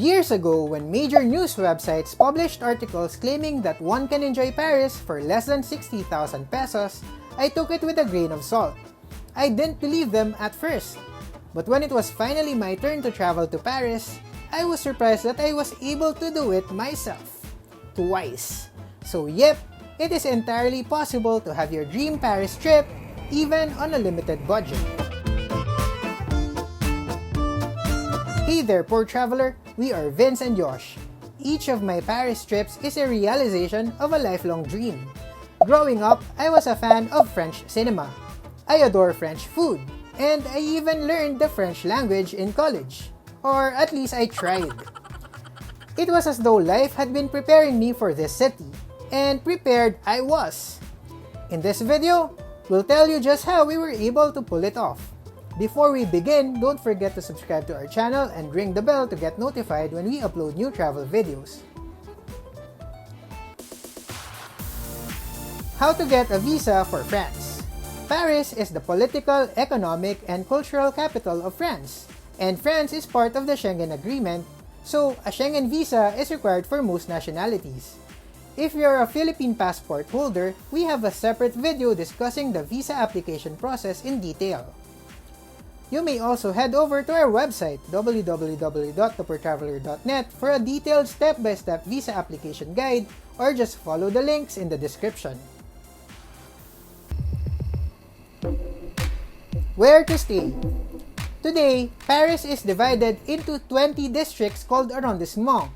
Years ago, when major news websites published articles claiming that one can enjoy Paris for less than 60,000 pesos, I took it with a grain of salt. I didn't believe them at first. But when it was finally my turn to travel to Paris, I was surprised that I was able to do it myself. Twice. So yep, it is entirely possible to have your dream Paris trip even on a limited budget. Hey there, poor traveler! We are Vince and Josh. Each of my Paris trips is a realization of a lifelong dream. Growing up, I was a fan of French cinema. I adore French food, and I even learned the French language in college. Or at least I tried. It was as though life had been preparing me for this city, and prepared I was. In this video, we'll tell you just how we were able to pull it off. Before we begin, don't forget to subscribe to our channel and ring the bell to get notified when we upload new travel videos. How to get a visa for France. Paris is the political, economic, and cultural capital of France, and France is part of the Schengen Agreement, so a Schengen visa is required for most nationalities. If you're a Philippine passport holder, we have a separate video discussing the visa application process in detail. You may also head over to our website, www.thepoortraveler.net, for a detailed step-by-step visa application guide, or just follow the links in the description. Where to stay? Today, Paris is divided into 20 districts called arrondissements.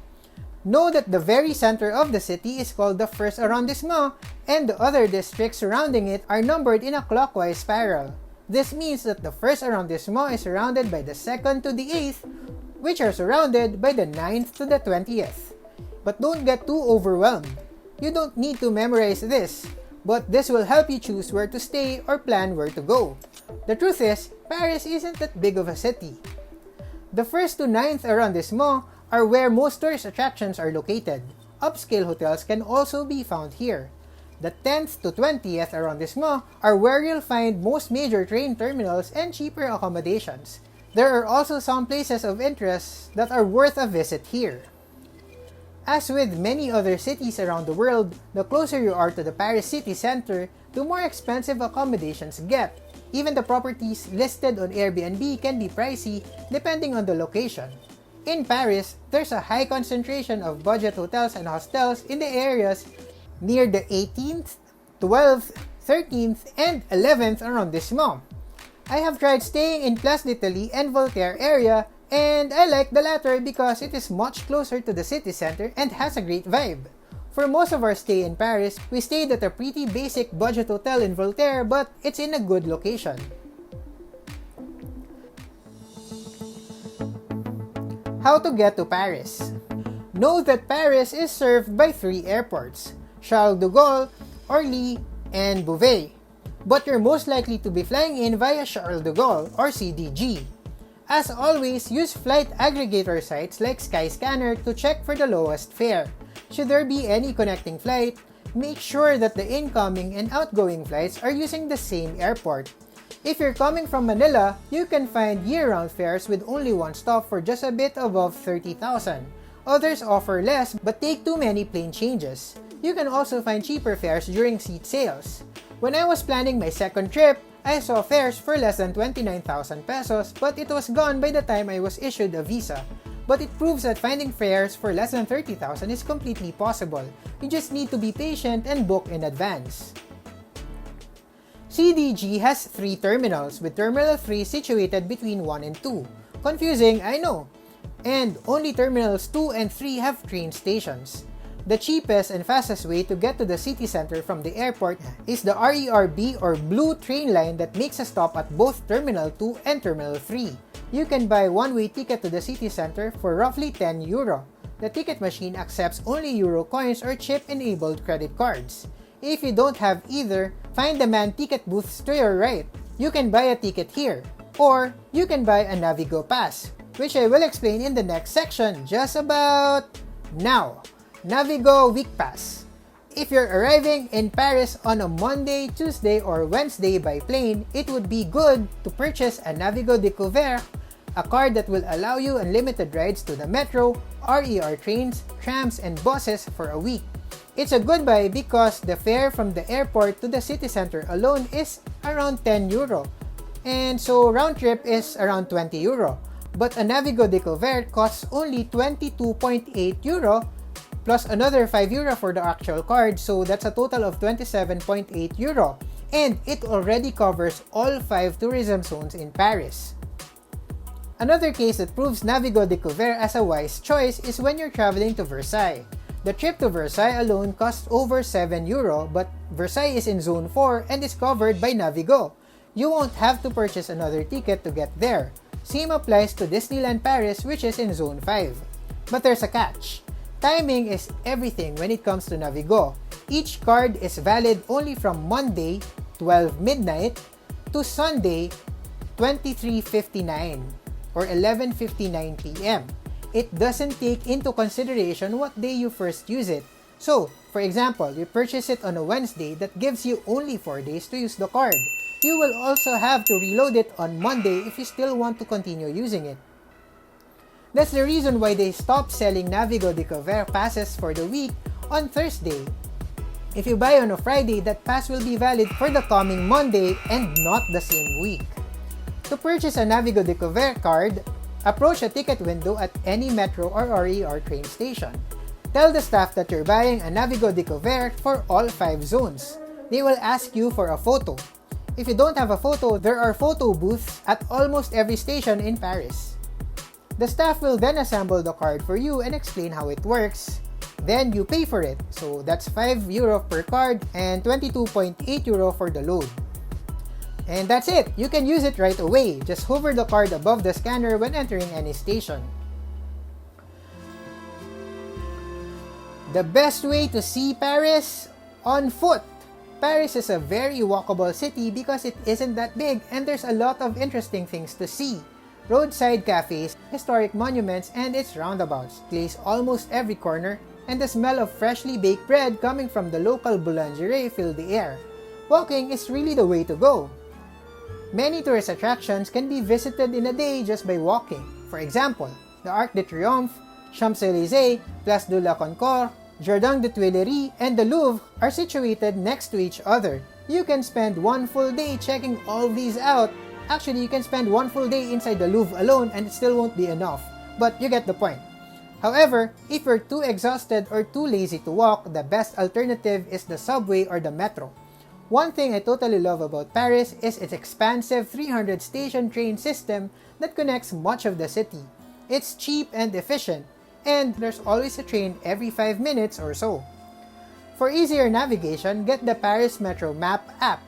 Know that the very center of the city is called the first arrondissement, and the other districts surrounding it are numbered in a clockwise spiral. This means that the first arrondissement is surrounded by the 2nd to the 8th, which are surrounded by the 9th to the 20th. But don't get too overwhelmed. You don't need to memorize this, but this will help you choose where to stay or plan where to go. The truth is, Paris isn't that big of a city. The 1st to 9th arrondissement are where most tourist attractions are located. Upscale hotels can also be found here. The 10th to 20th arrondissement are where you'll find most major train terminals and cheaper accommodations. There are also some places of interest that are worth a visit here. As with many other cities around the world, the closer you are to the Paris city center, the more expensive accommodations get. Even the properties listed on Airbnb can be pricey depending on the location. In Paris, there's a high concentration of budget hotels and hostels in the areas near the 18th, 12th, 13th, and 11th arrondissement. I have tried staying in Place d'Italie and Voltaire area, and I like the latter because it is much closer to the city center and has a great vibe. For most of our stay in Paris, we stayed at a pretty basic budget hotel in Voltaire, but it's in a good location. How to get to Paris? Know that Paris is served by 3 airports: Charles de Gaulle, Orly, and Beauvais. But you're most likely to be flying in via Charles de Gaulle or CDG. As always, use flight aggregator sites like Skyscanner to check for the lowest fare. Should there be any connecting flight, make sure that the incoming and outgoing flights are using the same airport. If you're coming from Manila, you can find year-round fares with only one stop for just a bit above 30,000. Others offer less but take too many plane changes. You can also find cheaper fares during seat sales. When I was planning my second trip, I saw fares for less than 29,000 pesos, but it was gone by the time I was issued a visa. But it proves that finding fares for less than 30,000 is completely possible. You just need to be patient and book in advance. CDG has 3 terminals, with Terminal 3 situated between 1 and 2. Confusing, I know. And only Terminals 2 and 3 have train stations. The cheapest and fastest way to get to the city center from the airport is the RERB or Blue train line that makes a stop at both Terminal 2 and Terminal 3. You can buy one-way ticket to the city center for roughly 10 euro. The ticket machine accepts only euro coins or chip-enabled credit cards. If you don't have either, find the manned ticket booths to your right. You can buy a ticket here, or you can buy a Navigo pass, which I will explain in the next section just about now. Navigo Week Pass. If you're arriving in Paris on a Monday, Tuesday, or Wednesday by plane, it would be good to purchase a Navigo Découverte a card that will allow you unlimited rides to the metro, RER trains, trams, and buses for a week. It's a good buy because the fare from the airport to the city center alone is around 10 euro. And so round trip is around 20 euro. But a Navigo Découverte costs only 22.8 euro plus another 5 euro for the actual card, so that's a total of 27.8 euro. And it already covers all 5 tourism zones in Paris. Another case that proves Navigo Découverte as a wise choice is when you're traveling to Versailles. The trip to Versailles alone costs over 7 euro, but Versailles is in Zone 4 and is covered by Navigo. You won't have to purchase another ticket to get there. Same applies to Disneyland Paris, which is in Zone 5. But there's a catch. Timing is everything when it comes to Navigo. Each card is valid only from Monday, 12 midnight, to Sunday, 23:59 or 11:59 p.m. It doesn't take into consideration what day you first use it. So, for example, you purchase it on a Wednesday, that gives you only 4 days to use the card. You will also have to reload it on Monday if you still want to continue using it. That's the reason why they stopped selling Navigo Découverte passes for the week on Thursday. If you buy on a Friday, that pass will be valid for the coming Monday and not the same week. To purchase a Navigo Découverte card, approach a ticket window at any metro or RER train station. Tell the staff that you're buying a Navigo Découverte for all 5 zones. They will ask you for a photo. If you don't have a photo, there are photo booths at almost every station in Paris. The staff will then assemble the card for you and explain how it works. Then you pay for it, so that's 5 euro per card and 22.8 euro for the load. And that's it! You can use it right away. Just hover the card above the scanner when entering any station. The best way to see Paris? On foot! Paris is a very walkable city because it isn't that big and there's a lot of interesting things to see. Roadside cafes, historic monuments, and its roundabouts place almost every corner, and the smell of freshly baked bread coming from the local boulangerie fill the air. Walking is really the way to go. Many tourist attractions can be visited in a day just by walking. For example, the Arc de Triomphe, Champs-Élysées, Place de la Concorde, Jardin des Tuileries, and the Louvre are situated next to each other. You can spend one full day checking all these out. Actually, you can spend one full day inside the Louvre alone and it still won't be enough. But you get the point. However, if you're too exhausted or too lazy to walk, the best alternative is the subway or the metro. One thing I totally love about Paris is its expansive 300-station train system that connects much of the city. It's cheap and efficient, and there's always a train every 5 minutes or so. For easier navigation, get the Paris Metro Map app.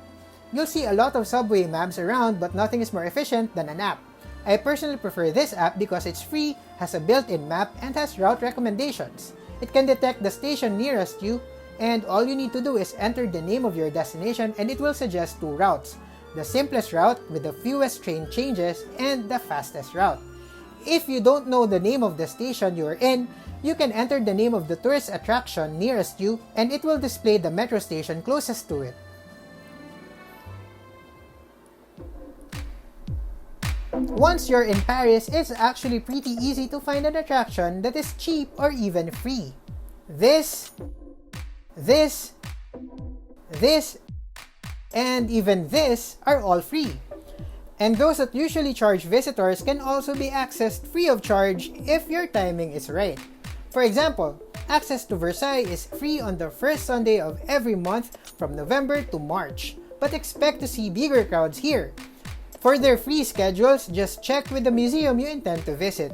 You'll see a lot of subway maps around, but nothing is more efficient than an app. I personally prefer this app because it's free, has a built-in map, and has route recommendations. It can detect the station nearest you, and all you need to do is enter the name of your destination and it will suggest 2 routes. The simplest route with the fewest train changes and the fastest route. If you don't know the name of the station you are in, you can enter the name of the tourist attraction nearest you and it will display the metro station closest to it. Once you're in Paris, it's actually pretty easy to find an attraction that is cheap or even free. This, and even this are all free. And those that usually charge visitors can also be accessed free of charge if your timing is right. For example, access to Versailles is free on the first Sunday of every month from November to March, but expect to see bigger crowds here. For their free schedules, just check with the museum you intend to visit.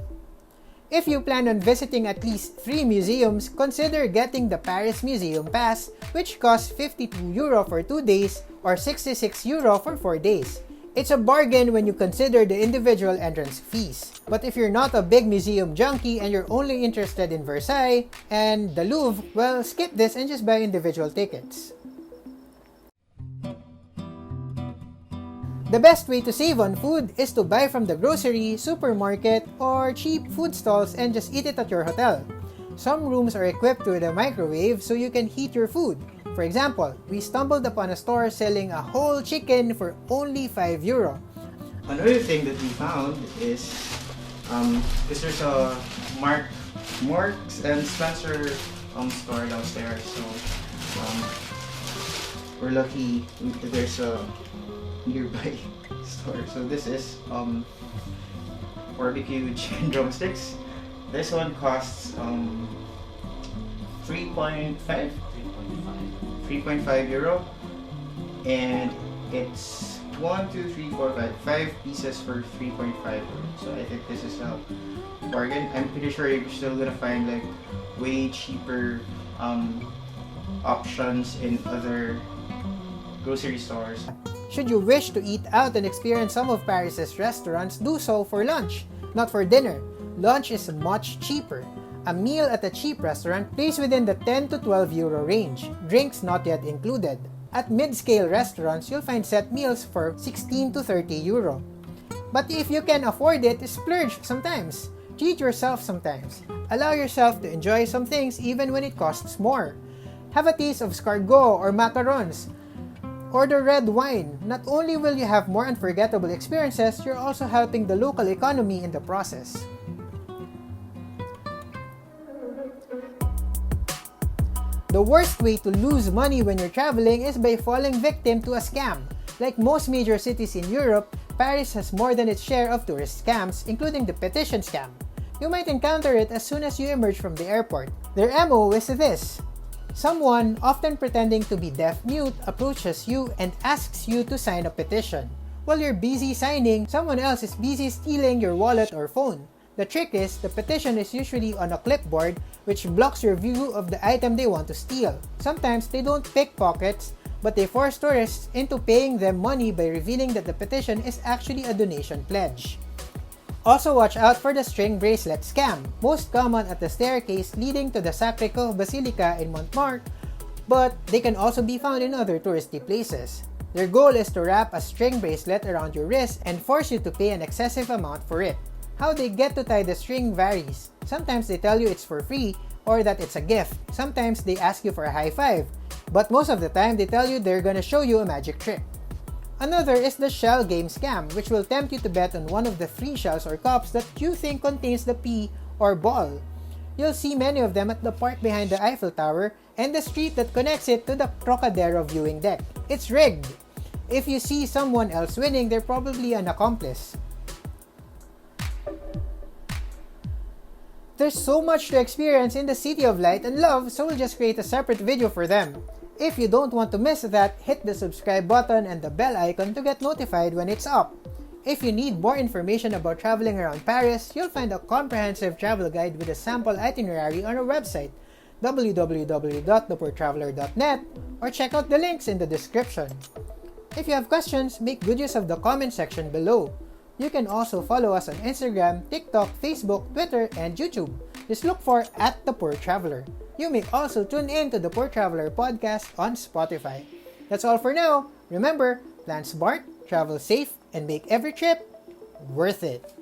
If you plan on visiting at least 3 museums, consider getting the Paris Museum Pass, which costs 52 euro for 2 days or 66 euro for 4 days. It's a bargain when you consider the individual entrance fees. But if you're not a big museum junkie and you're only interested in Versailles and the Louvre, well, skip this and just buy individual tickets. The best way to save on food is to buy from the grocery, supermarket, or cheap food stalls and just eat it at your hotel. Some rooms are equipped with a microwave so you can heat your food. For example, we stumbled upon a store selling a whole chicken for only 5 euro. Another thing that we found is because there's a Marks and Spencer store downstairs, so we're lucky there's a nearby store. So this is barbecue chicken drumsticks. This one costs 3.5 euro, and it's 5 pieces for 3.5 euro. So I think this is a bargain. I'm pretty sure you're still gonna find like way cheaper options in other grocery stores. Should you wish to eat out and experience some of Paris's restaurants, do so for lunch, not for dinner. Lunch is much cheaper. A meal at a cheap restaurant plays within the 10 to 12 euro range, drinks not yet included. At mid-scale restaurants, you'll find set meals for 16 to 30 euro. But if you can afford it, splurge sometimes. Treat yourself sometimes. Allow yourself to enjoy some things even when it costs more. Have a taste of escargot or macarons. Order red wine. Not only will you have more unforgettable experiences, you're also helping the local economy in the process. The worst way to lose money when you're traveling is by falling victim to a scam. Like most major cities in Europe, Paris has more than its share of tourist scams, including the petition scam. You might encounter it as soon as you emerge from the airport. Their MO is this. Someone, often pretending to be deaf-mute, approaches you and asks you to sign a petition. While you're busy signing, someone else is busy stealing your wallet or phone. The trick is, the petition is usually on a clipboard, which blocks your view of the item they want to steal. Sometimes they don't pick pockets, but they force tourists into paying them money by revealing that the petition is actually a donation pledge. Also watch out for the string bracelet scam, most common at the staircase leading to the Sacré-Cœur Basilica in Montmartre, but they can also be found in other touristy places. Their goal is to wrap a string bracelet around your wrist and force you to pay an excessive amount for it. How they get to tie the string varies. Sometimes they tell you it's for free or that it's a gift. Sometimes they ask you for a high five, but most of the time they tell you they're gonna show you a magic trick. Another is the shell game scam, which will tempt you to bet on one of the free shells or cups that you think contains the pea or ball. You'll see many of them at the park behind the Eiffel Tower and the street that connects it to the Trocadero viewing deck. It's rigged! If you see someone else winning, they're probably an accomplice. There's so much to experience in the City of Light and Love, so we'll just create a separate video for them. If you don't want to miss that, hit the subscribe button and the bell icon to get notified when it's up. If you need more information about traveling around Paris, you'll find a comprehensive travel guide with a sample itinerary on our website, www.thepoortraveler.net, or check out the links in the description. If you have questions, make good use of the comment section below. You can also follow us on Instagram, TikTok, Facebook, Twitter, and YouTube. Just look for @ThePoorTraveler. You may also tune in to the Poor Traveler podcast on Spotify. That's all for now. Remember, plan smart, travel safe, and make every trip worth it.